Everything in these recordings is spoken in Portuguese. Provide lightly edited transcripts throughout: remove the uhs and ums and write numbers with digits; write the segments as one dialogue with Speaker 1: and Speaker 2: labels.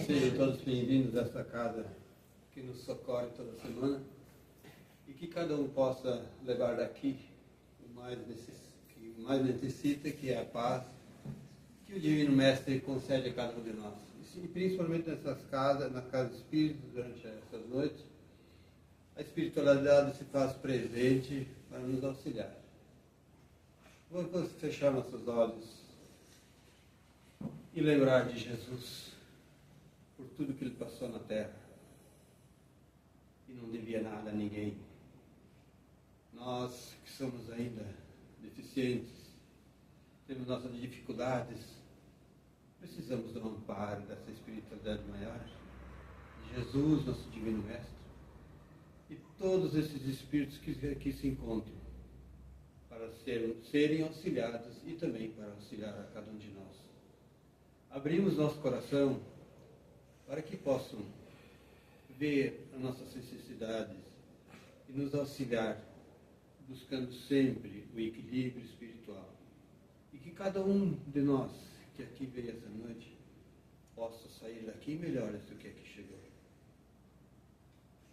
Speaker 1: Sejam todos bem-vindos a esta casa que nos socorre toda semana e que cada um possa levar daqui o que mais necessita, que é a paz que o Divino Mestre concede a cada um de nós. E principalmente nessas casas, na casa do Espírito, durante essas noites, a espiritualidade se faz presente para nos auxiliar. Vamos fechar nossos olhos e lembrar de Jesus por tudo que ele passou na terra e não devia nada a ninguém. Nós que somos ainda deficientes, temos nossas dificuldades, precisamos do amparo dessa espiritualidade maior, de Jesus, nosso Divino Mestre, e todos esses espíritos que aqui se encontram para serem auxiliados e também para auxiliar a cada um de nós. Abrimos nosso coração para que possam ver as nossas necessidades e nos auxiliar, buscando sempre o equilíbrio espiritual. E que cada um de nós que aqui veio essa noite possa sair daqui melhores do que aqui chegou.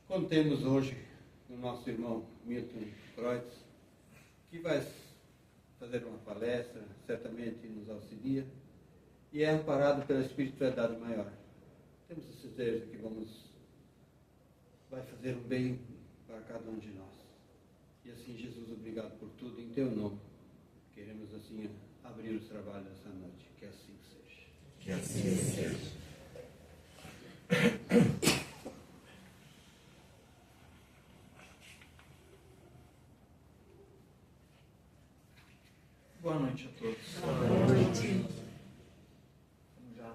Speaker 1: Contemos hoje com o nosso irmão Milton Kreutz, que vai fazer uma palestra, certamente nos auxilia, e é amparado pela espiritualidade maior. Temos a certeza que vai fazer um bem para cada um de nós. E assim, Jesus, obrigado por tudo, em teu nome. Queremos assim abrir os trabalhos dessa noite. Que assim seja.
Speaker 2: Que assim seja.
Speaker 3: Boa noite a todos.
Speaker 2: Boa noite.
Speaker 3: Como já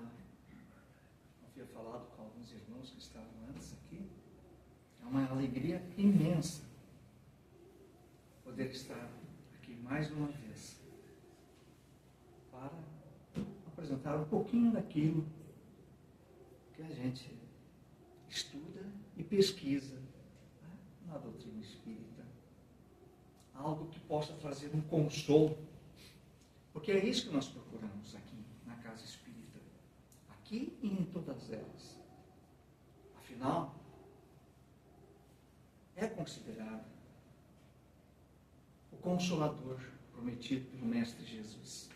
Speaker 3: havia falado com alguns irmãos que estavam antes aqui, é uma alegria imensa poder estar aqui mais uma vez para apresentar um pouquinho daquilo que a gente estuda e pesquisa, né, na doutrina espírita. Algo que possa trazer um consolo. Porque é isso que nós procuramos aqui na Casa Espírita. Aqui e em todas elas. Afinal, é considerado o Consolador prometido pelo Mestre Jesus.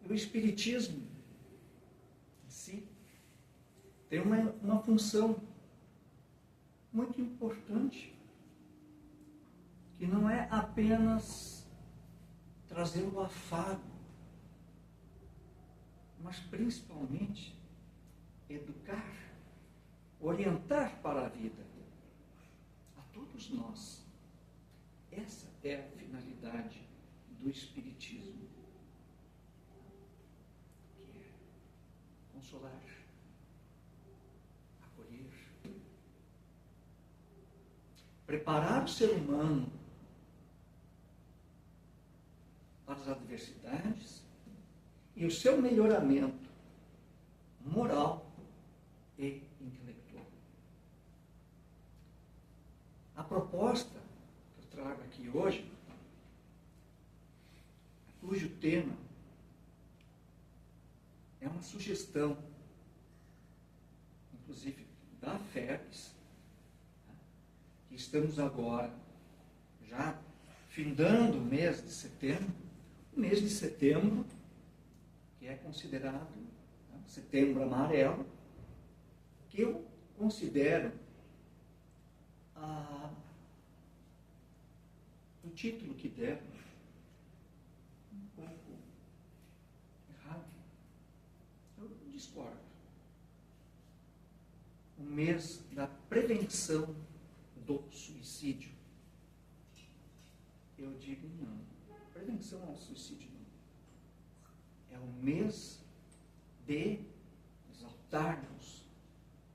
Speaker 3: E o Espiritismo em si tem uma função muito importante, que não é apenas trazer o afago, mas principalmente educar, orientar para a vida a todos nós. Essa é a finalidade do Espiritismo, que é consolar, acolher, preparar o ser humano para as adversidades e o seu melhoramento moral e intelectual. A proposta que eu trago aqui hoje, cujo tema é uma sugestão, inclusive da FERPS, que estamos agora já findando o mês de setembro, que é considerado, né, setembro amarelo, que eu considero o título que deram um pouco errado. Eu discordo. O mês da prevenção do suicídio. Eu digo não. Prevenção ao suicídio não. É o mês de exaltarmos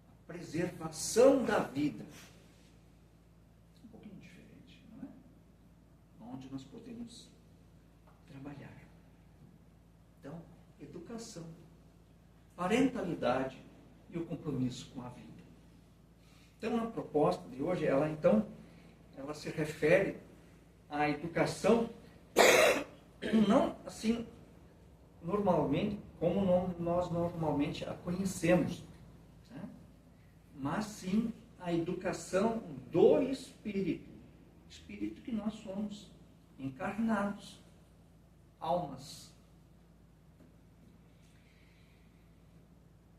Speaker 3: a preservação da vida. Um pouquinho diferente, não é? Onde nós podemos trabalhar. Então, educação, parentalidade e o compromisso com a vida. Então, a proposta de hoje, ela se refere à educação, não assim, normalmente, como nós normalmente a conhecemos, né? Mas sim a educação do Espírito, Espírito que nós somos, encarnados, almas.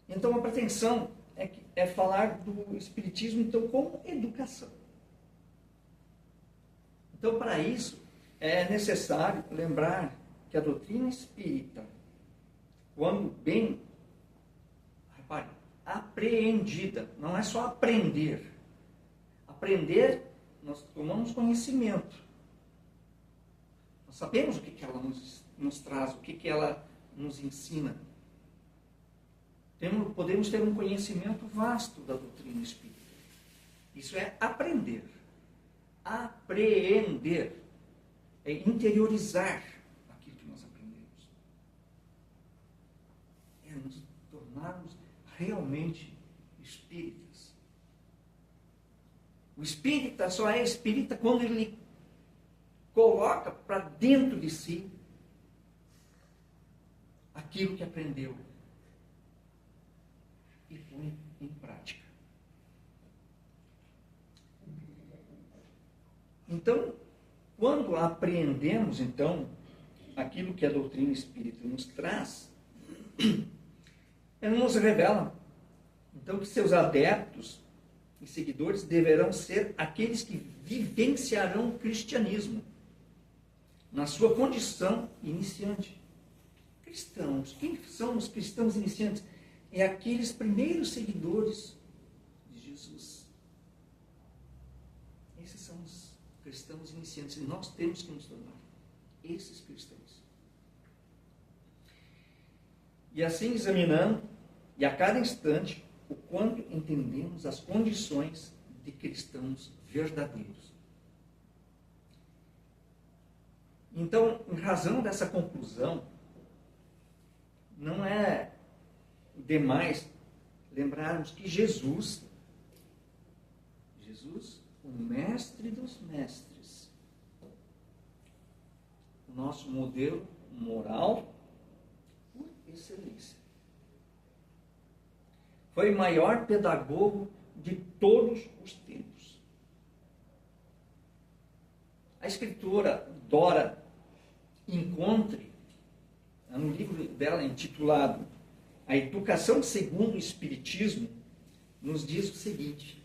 Speaker 3: Então a pretensão é falar do Espiritismo então como educação. Então para isso é necessário lembrar que a doutrina espírita, quando bem, repare, apreendida, não é só aprender. Aprender, nós tomamos conhecimento. Nós sabemos o que ela nos traz, o que ela nos ensina. Podemos ter um conhecimento vasto da doutrina espírita. Isso é aprender. Apreender é interiorizar aquilo que nós aprendemos. É nos tornarmos realmente espíritas. O espírita só é espírita quando ele coloca para dentro de si aquilo que aprendeu e põe em prática. Então, quando apreendemos, então, aquilo que a doutrina espírita nos traz, ela nos revela, então, que seus adeptos e seguidores deverão ser aqueles que vivenciarão o cristianismo na sua condição iniciante. Cristãos, quem são os cristãos iniciantes? É aqueles primeiros seguidores de Jesus. Esses são os cristãos iniciantes. E nós temos que nos tornar esses cristãos. E assim examinando, e a cada instante, o quanto entendemos as condições de cristãos verdadeiros. Então, em razão dessa conclusão, não é demais lembrarmos que Jesus, o mestre dos mestres, o nosso modelo moral por excelência, foi o maior pedagogo de todos os tempos. A escritora Dora Encontre, no livro dela intitulado A Educação segundo o Espiritismo, nos diz o seguinte: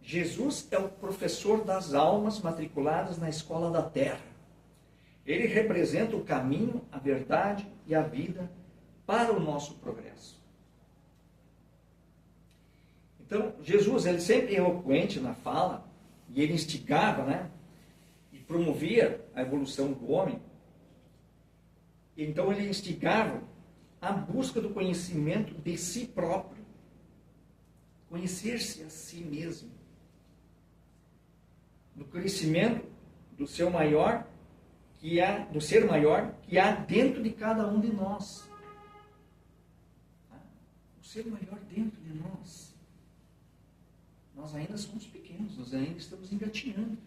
Speaker 3: Jesus é o professor das almas matriculadas na escola da terra. Ele representa o caminho, a verdade e a vida para o nosso progresso. Então, Jesus, ele sempre é eloquente na fala, e ele instigava, né, e promovia a evolução do homem. Então, ele instigava a busca do conhecimento de si próprio, conhecer-se a si mesmo, do conhecimento do ser maior que há dentro de cada um de nós. O ser maior dentro de nós. Nós ainda somos pequenos, nós ainda estamos engatinhando.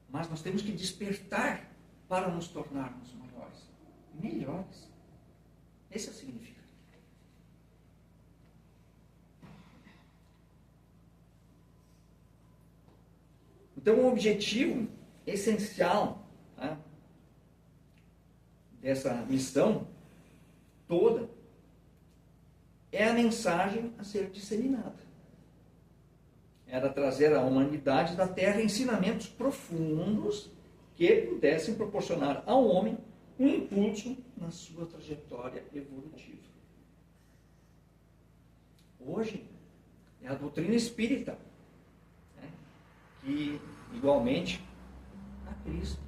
Speaker 3: Mas nós temos que despertar para nos tornarmos maiores, melhores. Esse é o significado. Então, o objetivo essencial, tá, dessa missão toda é a mensagem a ser disseminada. Era trazer à humanidade da Terra ensinamentos profundos que pudessem proporcionar ao homem um impulso na sua trajetória evolutiva. Hoje, é a doutrina espírita, né, que, igualmente a Cristo,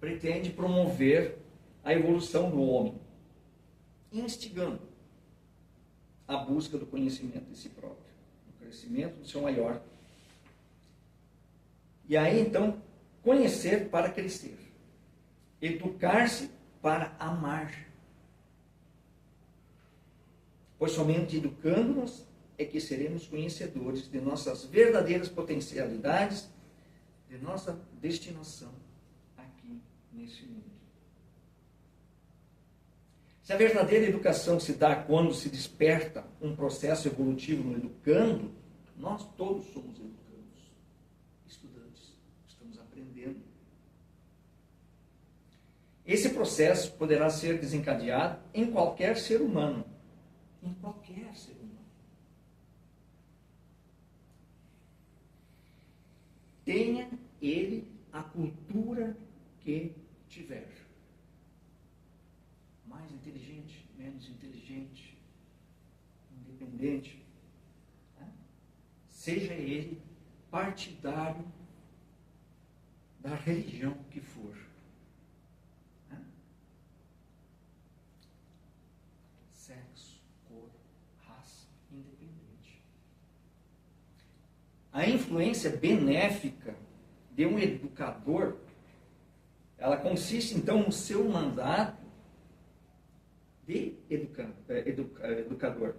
Speaker 3: pretende promover a evolução do homem, instigando a busca do conhecimento de si próprio, do crescimento do seu maior. E aí, então, conhecer para crescer, educar-se para amar. Pois somente educando-nos é que seremos conhecedores de nossas verdadeiras potencialidades, de nossa destinação aqui neste mundo. Se a verdadeira educação se dá quando se desperta um processo evolutivo no educando, nós todos somos educandos, estudantes, estamos aprendendo. Esse processo poderá ser desencadeado em qualquer ser humano. Em qualquer ser humano. Tenha ele a cultura que tiver. Mais inteligente, menos inteligente, independente. Né? Seja ele partidário da religião que for. Né? Sexo, cor, raça, independente. A influência benéfica de um educador, ela consiste então no seu mandato de educador.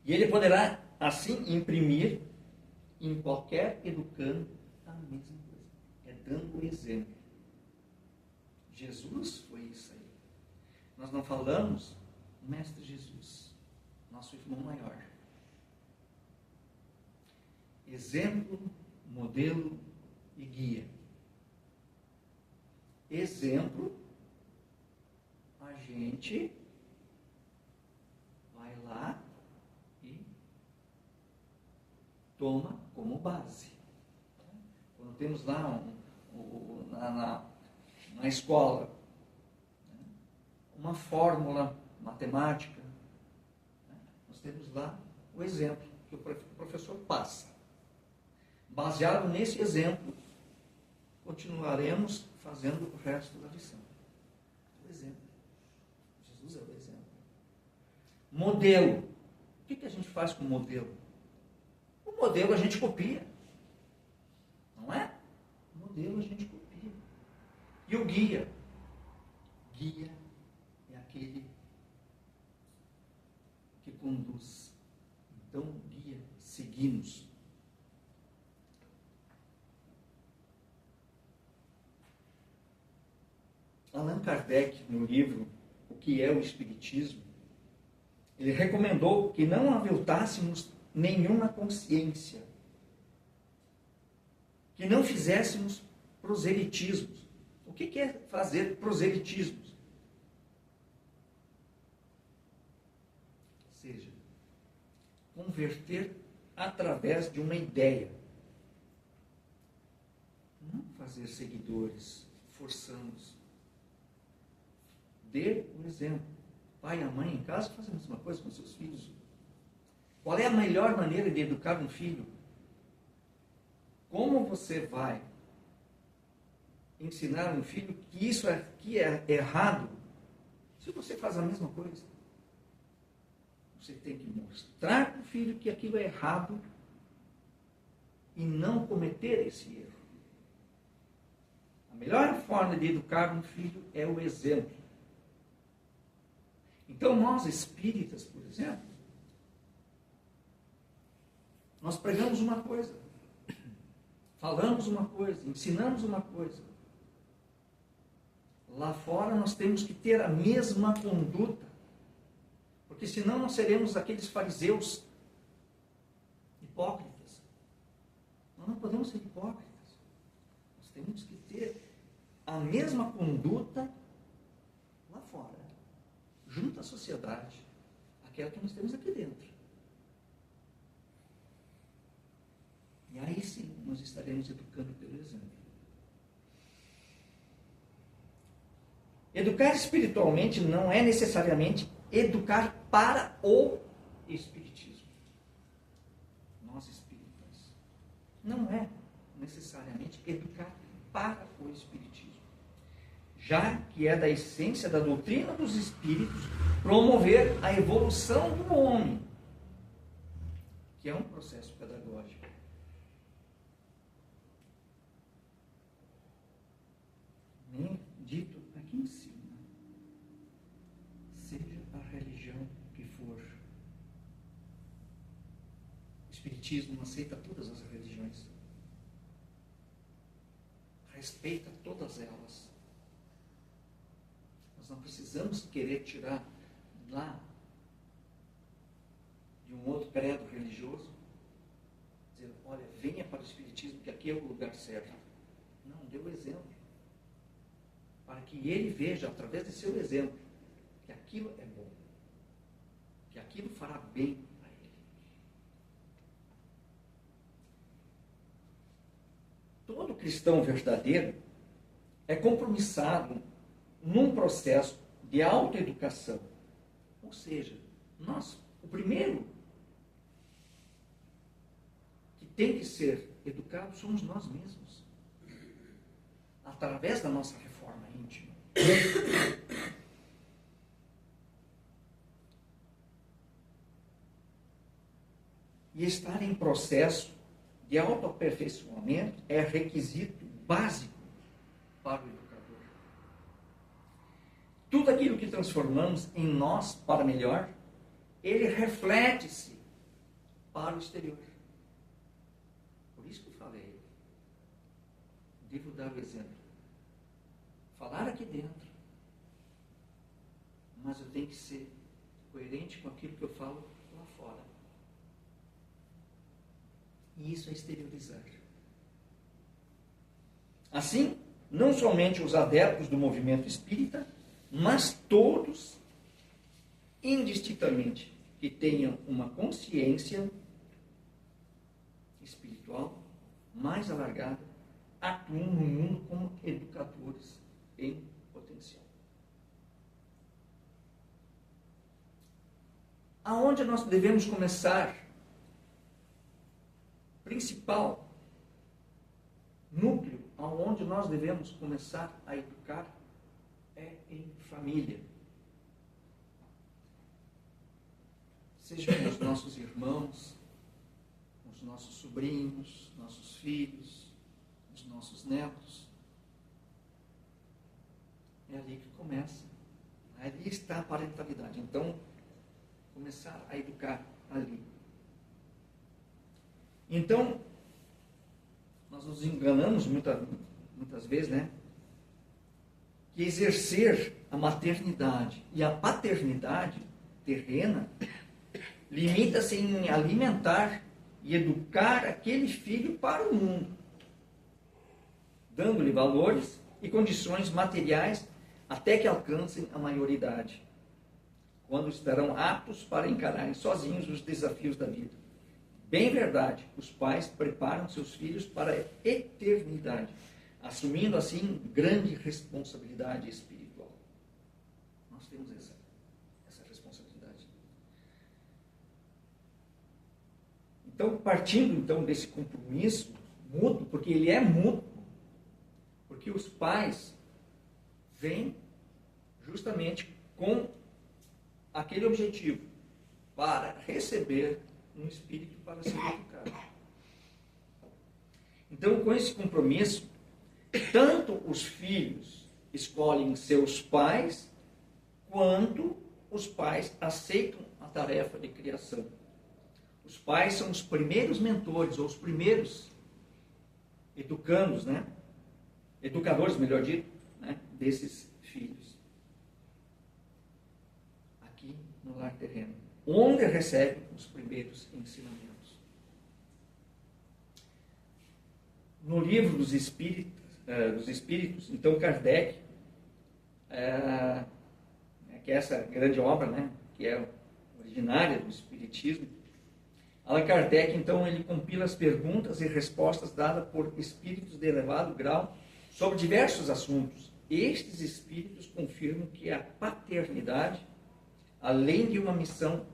Speaker 3: E ele poderá, assim, imprimir em qualquer educando a mesma coisa. É dando o exemplo. Jesus foi isso aí. Nós não falamos o Mestre Jesus, nosso irmão maior. Exemplo, modelo e guia. Exemplo, a gente vai lá e toma como base. Quando temos lá na escola uma fórmula matemática, nós temos lá o exemplo que o professor passa. Baseado nesse exemplo, continuaremos fazendo o resto da lição. O exemplo. Jesus é o exemplo. Modelo. O que a gente faz com o modelo? O modelo a gente copia. Não é? O modelo a gente copia. E o guia? Guia é aquele que conduz. Então, guia, seguimos. Allan Kardec, no livro O que é o Espiritismo, ele recomendou que não aviltássemos nenhuma consciência, que não fizéssemos proselitismos. O que é fazer proselitismos? Ou seja, converter através de uma ideia. Não fazer seguidores, forçando-os. Dê um exemplo. Pai e a mãe em casa fazem a mesma coisa com seus filhos. Qual é a melhor maneira de educar um filho? Como você vai ensinar um filho que isso aqui é errado, se você faz a mesma coisa? Você tem que mostrar para o filho que aquilo é errado e não cometer esse erro. A melhor forma de educar um filho é o exemplo. Então, nós espíritas, por exemplo, nós pregamos uma coisa, falamos uma coisa, ensinamos uma coisa. Lá fora nós temos que ter a mesma conduta, porque senão nós seremos aqueles fariseus hipócritas. Nós não podemos ser hipócritas. Nós temos que ter a mesma conduta lá fora, junto à sociedade, aquela que nós temos aqui dentro. E aí sim, nós estaremos educando pelo exemplo. Educar espiritualmente não é necessariamente educar para o espiritismo. Nós espíritas. Não é necessariamente educar para o espiritismo. Já que é da essência da doutrina dos espíritos promover a evolução do homem, que é um processo pedagógico. Nem dito aqui em cima, seja a religião que for. O espiritismo aceita todas as religiões, respeita todas elas. Nós não precisamos querer tirar lá de um outro credo religioso, dizer, olha, venha para o Espiritismo, que aqui é o lugar certo. Não, dê o exemplo. Para que ele veja, através de seu exemplo, que aquilo é bom, que aquilo fará bem a ele. Todo cristão verdadeiro é compromissado num processo de autoeducação. Ou seja, o primeiro que tem que ser educado somos nós mesmos, através da nossa reforma íntima. E estar em processo de autoaperfeiçoamento é requisito básico para o educador. Tudo aquilo que transformamos em nós para melhor, ele reflete-se para o exterior. Por isso que eu falei, devo dar o exemplo. Falar aqui dentro, mas eu tenho que ser coerente com aquilo que eu falo lá fora. E isso é exteriorizar. Assim, não somente os adeptos do movimento espírita, mas todos, indistintamente, que tenham uma consciência espiritual mais alargada, atuam no mundo como educadores em potencial. Aonde nós devemos começar? Principal núcleo aonde nós devemos começar a educar é em família. Sejam os nossos irmãos, os nossos sobrinhos, nossos filhos, os nossos netos. É ali que começa. Ali está a parentalidade. Então, começar a educar ali. Então, nós nos enganamos muitas vezes, né? Que exercer a maternidade e a paternidade terrena limita-se em alimentar e educar aquele filho para o mundo, dando-lhe valores e condições materiais até que alcancem a maioridade, quando estarão aptos para encararem sozinhos os desafios da vida. Bem verdade, os pais preparam seus filhos para a eternidade, assumindo assim grande responsabilidade espiritual. Nós temos essa responsabilidade. Então, partindo desse compromisso mútuo, porque ele é mútuo, porque os pais vêm justamente com aquele objetivo, para receber um espírito para ser educado. Então, com esse compromisso, tanto os filhos escolhem seus pais, quanto os pais aceitam a tarefa de criação. Os pais são os primeiros mentores, ou os primeiros educandos, né? Educadores, melhor dito, né? Desses filhos. Aqui no lar terreno, onde recebem os primeiros ensinamentos. No livro dos Espíritos, então Kardec, que é essa grande obra, né, que é originária do Espiritismo, Allan Kardec, então, ele compila as perguntas e respostas dadas por espíritos de elevado grau sobre diversos assuntos. Estes espíritos confirmam que a paternidade, além de uma missão,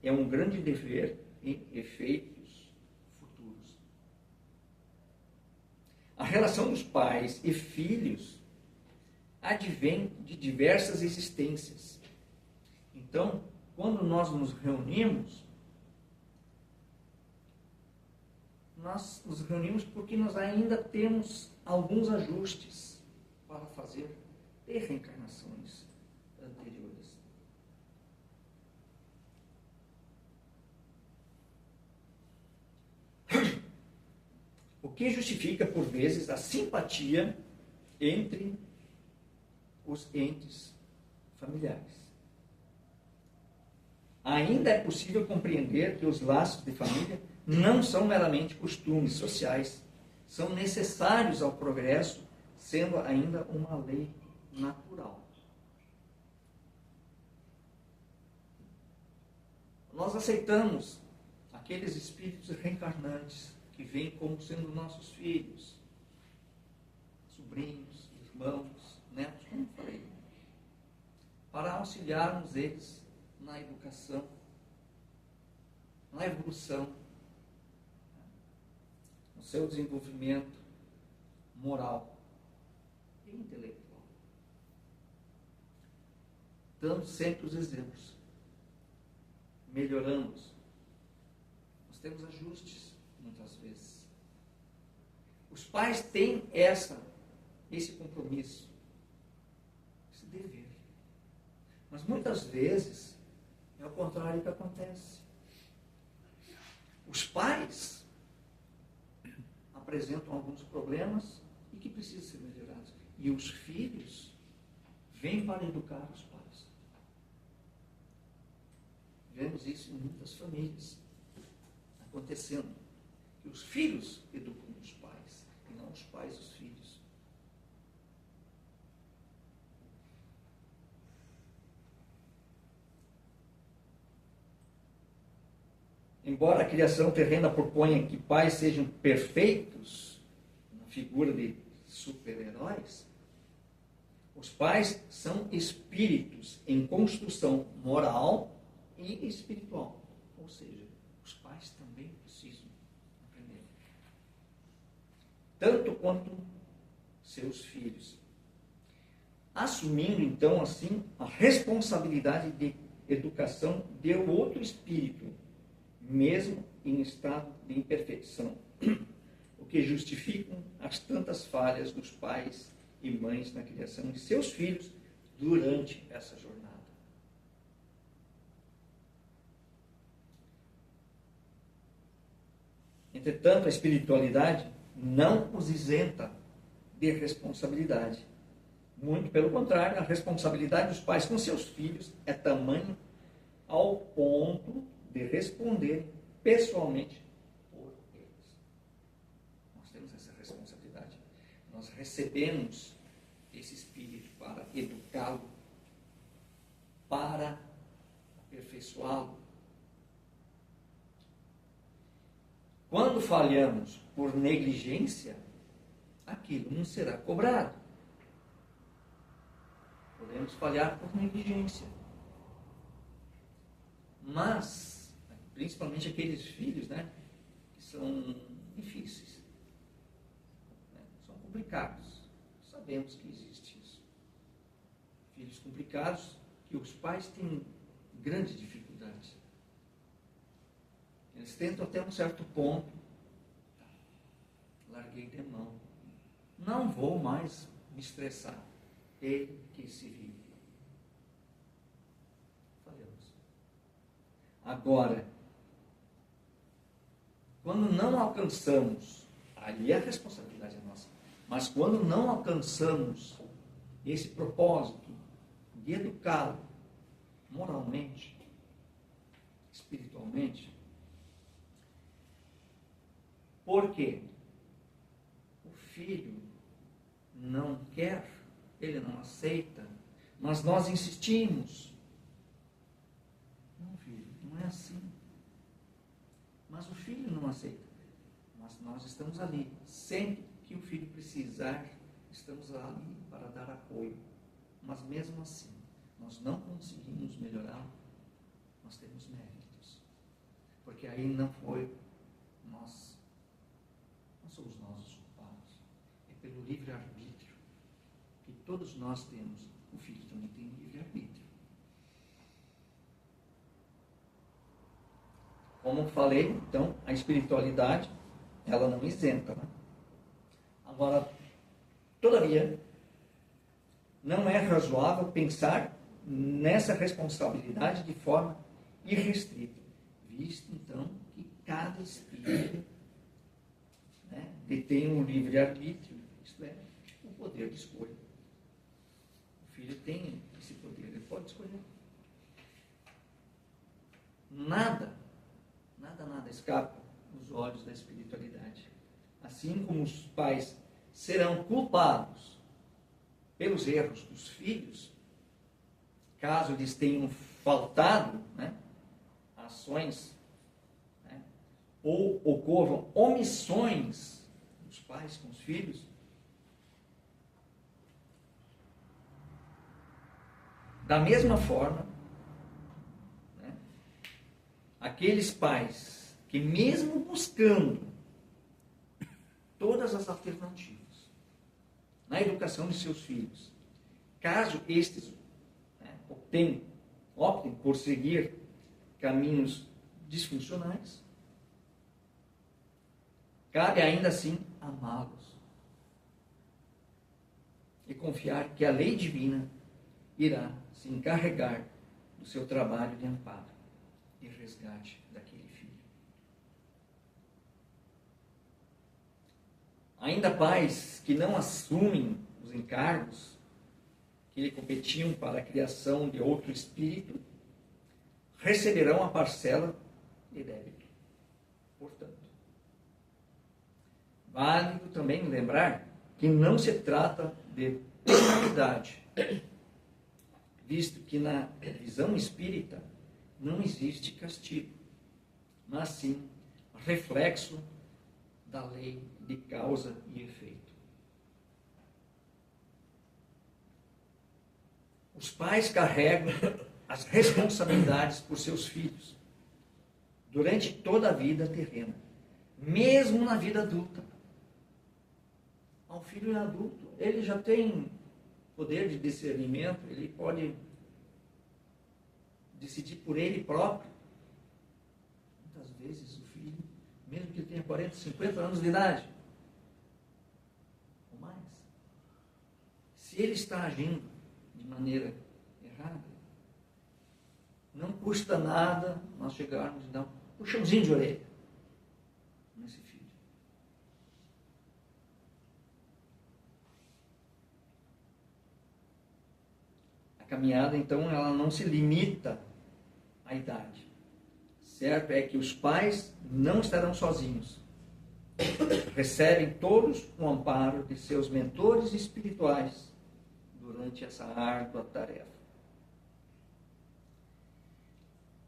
Speaker 3: é um grande dever em efeitos futuros. A relação dos pais e filhos advém de diversas existências. Então, quando nós nos reunimos porque nós ainda temos alguns ajustes para fazer de reencarnações anteriores. O que justifica, por vezes, a simpatia entre os entes familiares. Ainda é possível compreender que os laços de família não são meramente costumes sociais, são necessários ao progresso, sendo ainda uma lei natural. Nós aceitamos aqueles espíritos reencarnantes que vêm como sendo nossos filhos, sobrinhos, irmãos, netos, como falei, para auxiliarmos eles na educação, na evolução, no seu desenvolvimento moral e intelectual. Dando sempre os exemplos, melhoramos. Nós temos ajustes, muitas vezes. Os pais têm esse compromisso, esse dever. Mas muitas vezes é o contrário que acontece. Os pais apresentam alguns problemas e que precisam ser melhorados. E os filhos vêm para educar os pais. Vemos isso em muitas famílias acontecendo. Que os filhos educam os pais e não os pais os filhos. Embora a criação terrena proponha que pais sejam perfeitos, na figura de super-heróis, os pais são espíritos em construção moral e espiritual. Ou seja, os pais também precisam aprender. Tanto quanto seus filhos. Assumindo, então, assim, a responsabilidade de educação de outro espírito, mesmo em estado de imperfeição, o que justificam as tantas falhas dos pais e mães na criação de seus filhos durante essa jornada. Entretanto, a espiritualidade não os isenta de responsabilidade. Muito pelo contrário, a responsabilidade dos pais com seus filhos é tamanha ao ponto de responder pessoalmente por eles. Nós temos essa responsabilidade. Nós recebemos esse espírito para educá-lo, para aperfeiçoá-lo. Quando falhamos por negligência, aquilo não será cobrado. Podemos falhar por negligência. Mas, principalmente aqueles filhos, que são difíceis, são complicados. Sabemos que existe isso. Filhos complicados que os pais têm grande dificuldade. Eles tentam até um certo ponto. Larguei de mão. Não vou mais me estressar. Ele que se vive. Falhamos. Agora, quando não alcançamos, ali a responsabilidade é nossa, mas quando não alcançamos esse propósito de educá-lo moralmente, espiritualmente, por quê? O filho não quer, ele não aceita, mas nós insistimos. Não, filho, não é assim. Mas o filho não aceita. Mas nós estamos ali. Sempre que o filho precisar, estamos ali para dar apoio. Mas mesmo assim, nós não conseguimos melhorar, nós temos méritos. Porque aí não foi nós. Não somos nós os culpados. É pelo livre-arbítrio que todos nós temos. O filho também tem livre-arbítrio. Como falei, então, a espiritualidade, ela não isenta. Agora, todavia, não é razoável pensar nessa responsabilidade de forma irrestrita, visto, então, que cada espírito detém um livre-arbítrio, isto é, o poder de escolha. O filho tem esse poder, ele pode escapa nos olhos da espiritualidade. Assim como os pais serão culpados pelos erros dos filhos, caso lhes tenham faltado, né, ações, né, ou ocorram omissões dos pais com os filhos, da mesma forma, né, aqueles pais que, mesmo buscando todas as alternativas na educação de seus filhos, caso estes, né, optem por seguir caminhos disfuncionais, cabe ainda assim amá-los e confiar que a lei divina irá se encarregar do seu trabalho de amparo e resgate daquele filho. Ainda pais que não assumem os encargos que lhe competiam para a criação de outro espírito, receberão a parcela de débito. Portanto, válido também lembrar que não se trata de penalidade, visto que na visão espírita não existe castigo, mas sim reflexo da lei de causa e efeito. Os pais carregam as responsabilidades por seus filhos durante toda a vida terrena, mesmo na vida adulta. Um filho adulto, ele já tem poder de discernimento, ele pode decidir por ele próprio. Muitas vezes o filho, mesmo que ele tenha 40, 50 anos de idade, ou mais, se ele está agindo de maneira errada, não custa nada nós chegarmos e dar um puxãozinho de orelha nesse filho. A caminhada, então, ela não se limita à idade. Certo é que os pais não estarão sozinhos. Recebem todos o amparo de seus mentores espirituais durante essa árdua tarefa.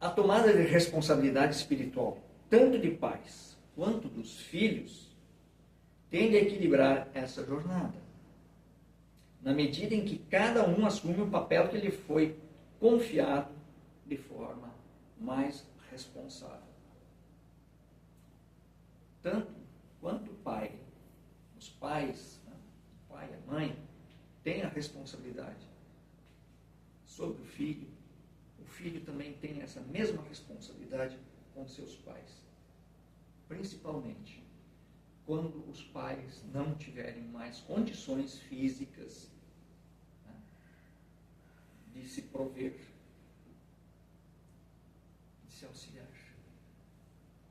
Speaker 3: A tomada de responsabilidade espiritual, tanto de pais quanto dos filhos, tende a equilibrar essa jornada, na medida em que cada um assume o papel que lhe foi confiado de forma mais responsável. Tanto quanto o pai, os pais, né, o pai e a mãe, têm a responsabilidade sobre o filho também tem essa mesma responsabilidade com seus pais. Principalmente quando os pais não tiverem mais condições físicas, né, de se prover, de se auxiliar.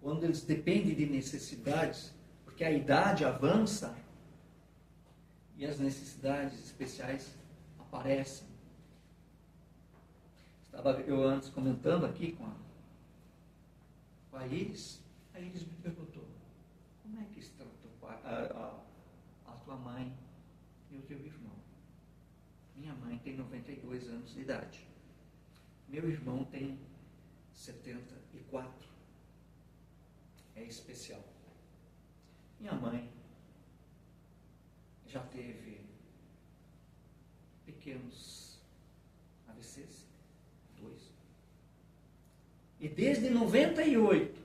Speaker 3: Quando eles dependem de necessidades, porque a idade avança e as necessidades especiais aparecem. Estava eu antes comentando aqui com a Iris, a Iris me perguntou: como é que está a tua mãe e o teu irmão? Minha mãe tem 92 anos de idade. Meu irmão tem 74. É especial. Minha mãe já teve pequenos AVCs, 2. E desde 98,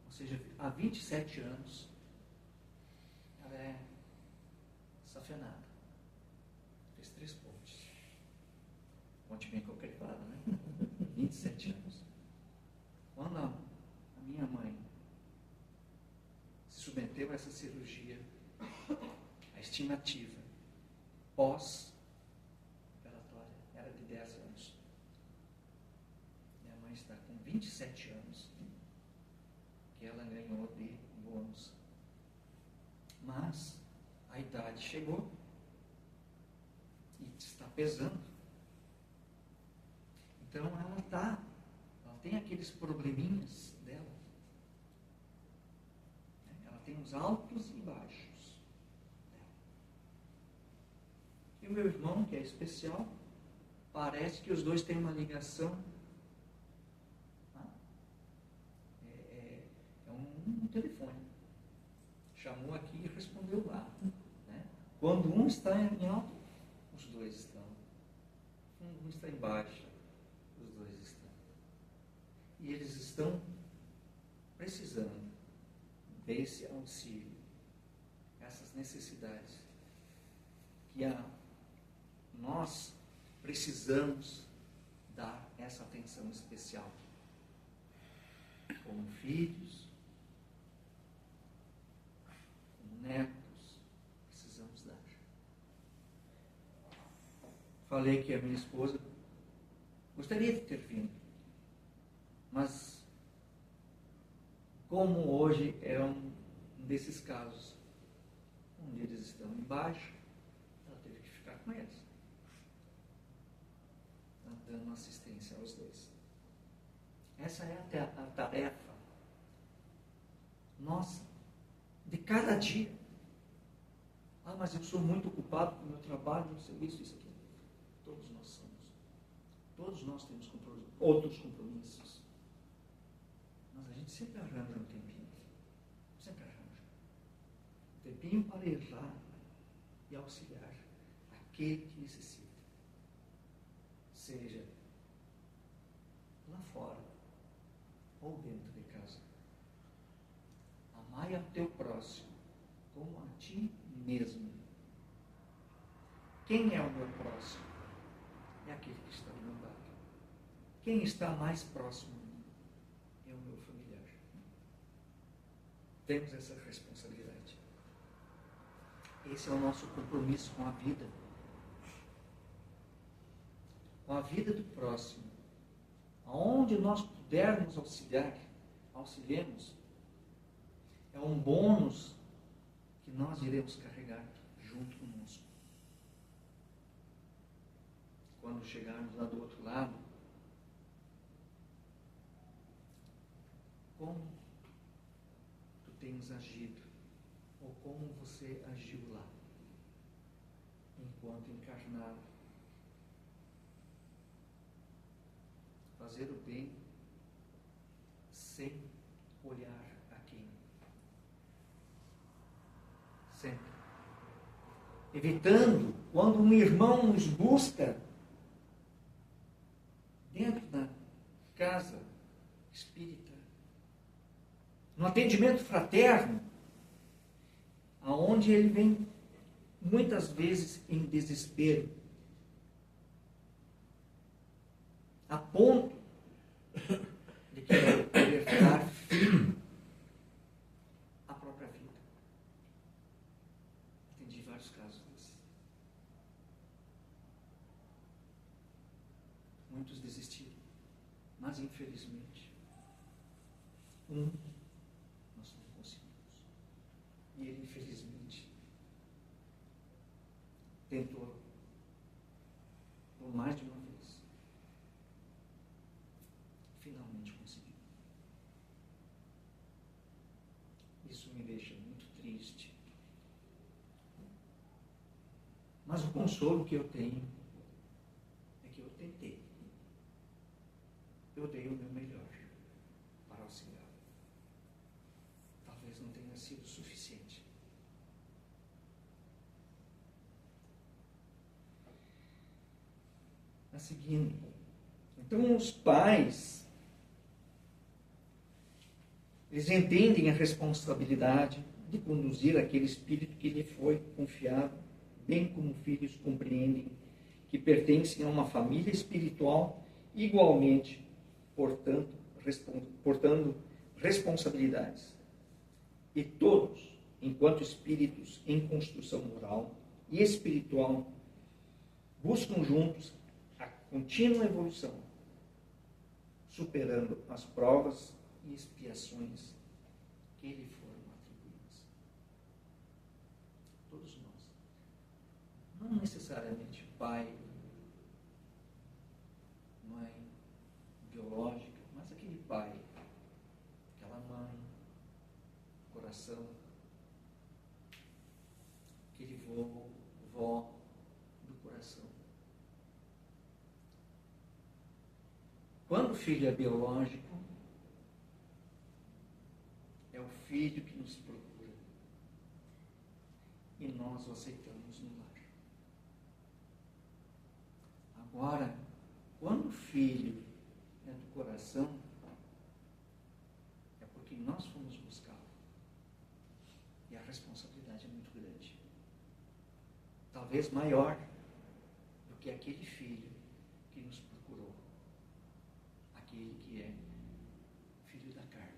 Speaker 3: ou seja, há 27 anos, ela é safenada. Fez 3 pontos. Ponte bem concretado, né? 27 anos. Quando a minha mãe se submeteu a essa cirurgia, a estimativa pós-operatória era de 10 anos. Minha mãe está com 27 anos que ela ganhou de bônus. Mas a idade chegou e está pesando. Então ela tem aqueles probleminhas dela. os altos e baixos dela. E o meu irmão, que é especial, parece que os dois têm uma ligação. É um telefone. Chamou aqui e respondeu lá. Né? Quando um está em alto, os dois estão. Um está em baixo, os dois estão. E eles estão precisando desse auxílio, essas necessidades que nós precisamos dar essa atenção especial. Como filhos, como netos, precisamos dar. Falei que a minha esposa gostaria de ter vindo, mas como hoje é um desses casos onde eles estão embaixo, ela teve que ficar com eles, dando assistência aos dois. Essa é a tarefa nossa, de cada dia. Ah, mas eu sou muito ocupado com o meu trabalho, no serviço, isso aqui. Todos nós somos. Todos nós temos outros compromissos. Mas a gente sempre arranja um tempinho. Sempre arranja. Um tempinho para ir lá e auxiliar aquele que necessita. Seja lá fora ou dentro de casa. Amai ao teu próximo como a ti mesmo. Quem é o meu próximo? É aquele que está do meu lado. Quem está mais próximo de mim é o meu familiar. Temos essa responsabilidade. Esse é o nosso compromisso com a vida. Com a vida do próximo. Aonde nós pudermos auxiliar, auxiliemos, é um bônus que nós iremos carregar junto conosco. Quando chegarmos lá do outro lado, como tu tens agido, ou como você agiu lá, enquanto encarnado. Fazer o bem sem olhar a quem. Sempre. Evitando, quando um irmão nos busca dentro da casa espírita, no atendimento fraterno, aonde ele vem muitas vezes em desespero, a ponto de querer dar fim à própria vida. Atendi vários casos desses. Muitos desistiram, mas infelizmente nós não conseguimos. E ele infelizmente tentou por mais de uma vez. Finalmente conseguiu. Isso me deixa muito triste. Mas o consolo que eu tenho é que eu tentei. Eu dei o meu melhor para auxiliar. Talvez não tenha sido suficiente. A seguinte, então os pais, eles entendem a responsabilidade de conduzir aquele espírito que lhe foi confiado, bem como filhos compreendem que pertencem a uma família espiritual igualmente, portando responsabilidades. E todos, enquanto espíritos em construção moral e espiritual, buscam juntos a contínua evolução, superando as provas e expiações que lhe foram atribuídas. Todos nós. Não necessariamente pai, mãe biológica, mas aquele pai, aquela mãe, coração Quando o filho é biológico, é o filho que nos procura. E nós o aceitamos no lar. Agora, quando o filho é do coração, é porque nós fomos buscá-lo. E a responsabilidade é muito grande. Talvez maior do que aquele filho que nos procurou. Aquele que é filho da carne,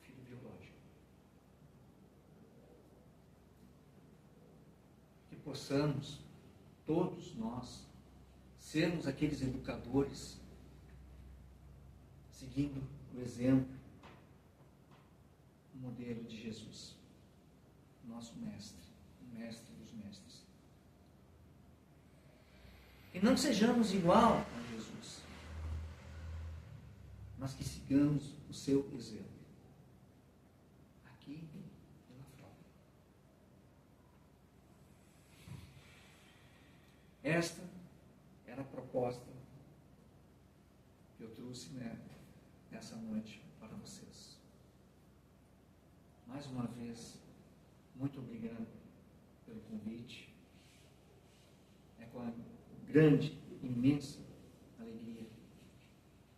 Speaker 3: filho biológico. Que possamos, todos nós, sermos aqueles educadores, seguindo o exemplo, o modelo de Jesus, nosso mestre, o mestre dos mestres. Que não sejamos igual a Jesus, mas que sigamos o seu exemplo, aqui e lá fora. Esta era a proposta que eu trouxe nessa noite para vocês. Mais uma vez, muito obrigado pelo convite. É com a grande, imensa alegria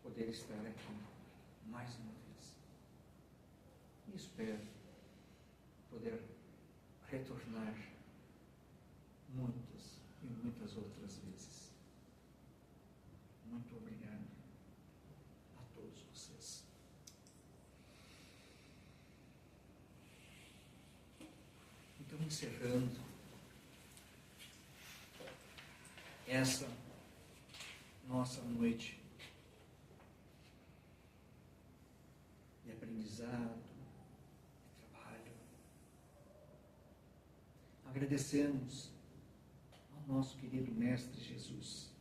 Speaker 3: poder estar aqui mais uma vez. E espero poder retornar muitas e muitas outras vezes. Muito obrigado a todos vocês. Então, encerrando essa nossa noite de aprendizado, de trabalho, agradecemos ao nosso querido Mestre Jesus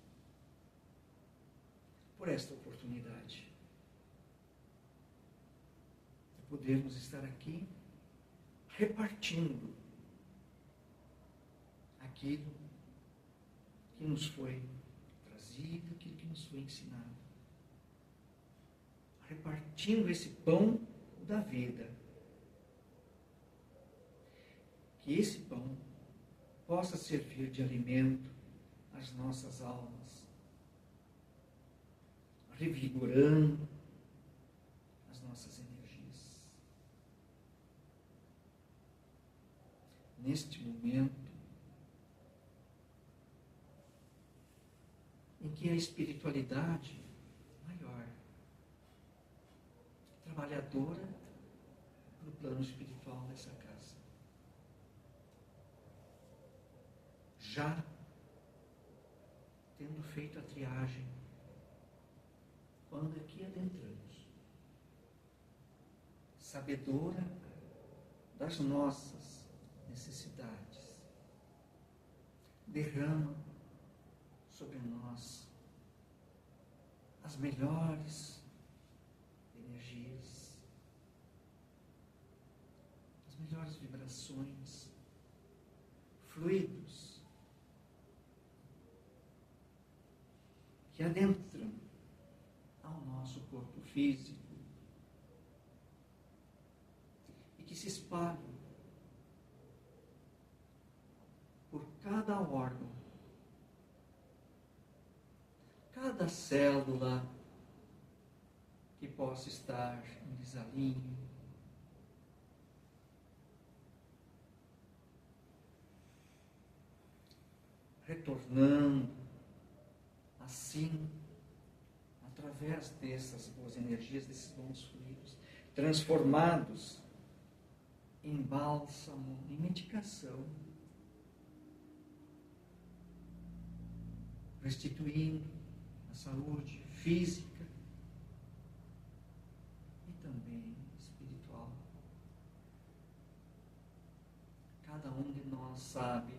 Speaker 3: por esta oportunidade de podermos estar aqui repartindo aquilo que nos foi trazido, aquilo que nos foi ensinado. Repartindo esse pão da vida. Que esse pão possa servir de alimento às nossas almas, revigorando as nossas energias. Neste momento em que a espiritualidade maior, trabalhadora no plano espiritual dessa casa, já tendo feito a triagem, quando aqui adentramos, sabedora das nossas necessidades, derrama sobre nós as melhores energias, as melhores vibrações, fluidos que adentram ao nosso corpo físico e que se espalham por cada órgão, cada célula que possa estar em desalinho, retornando assim, através dessas boas energias, desses bons fluidos, transformados em bálsamo, em medicação, restituindo a saúde física e também espiritual. Cada um de nós sabe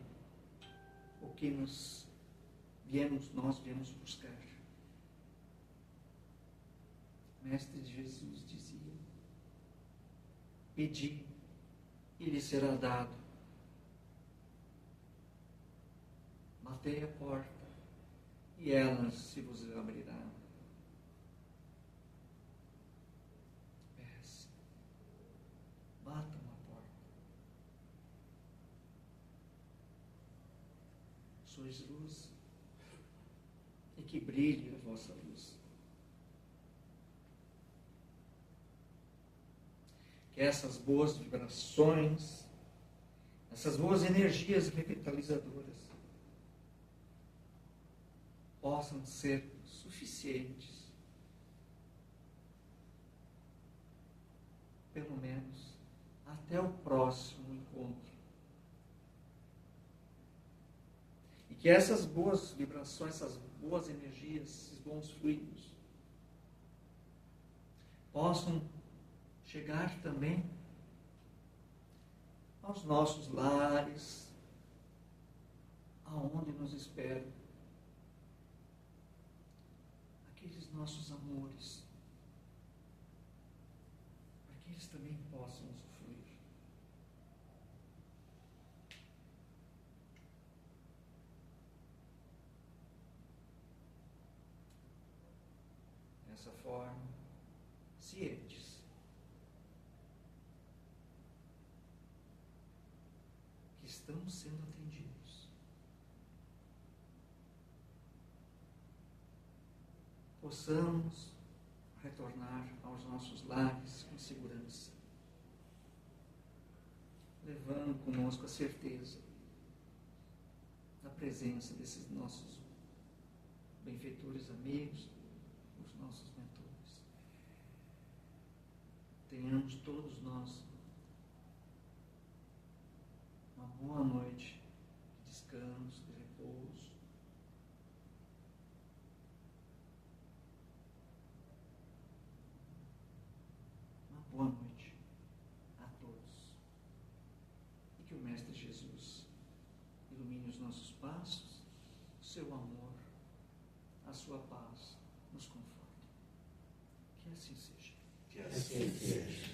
Speaker 3: o que nós viemos buscar. Mestre Jesus dizia: pedi e lhe será dado. Batei a porta e ela se vos abrirá. que brilhe a vossa luz. Que essas boas vibrações, essas boas energias revitalizadoras possam ser suficientes, pelo menos, até o próximo encontro. E que essas boas vibrações, essas boas energias, esses bons fluidos, possam chegar também aos nossos lares, aonde nos esperam aqueles nossos amores, para que eles também possam usufruir. Dessa forma, cientes que estão sendo atendidos, possamos retornar aos nossos lares com segurança, levando conosco a certeza da presença desses nossos benfeitores amigos, os nossos mentores. Tenhamos todos nós uma boa noite de descanso, de repouso. Uma boa noite a todos. E que o Mestre Jesus ilumine os nossos passos, o seu amor, a sua paz nos conforte. Que assim seja.
Speaker 2: Que assim seja.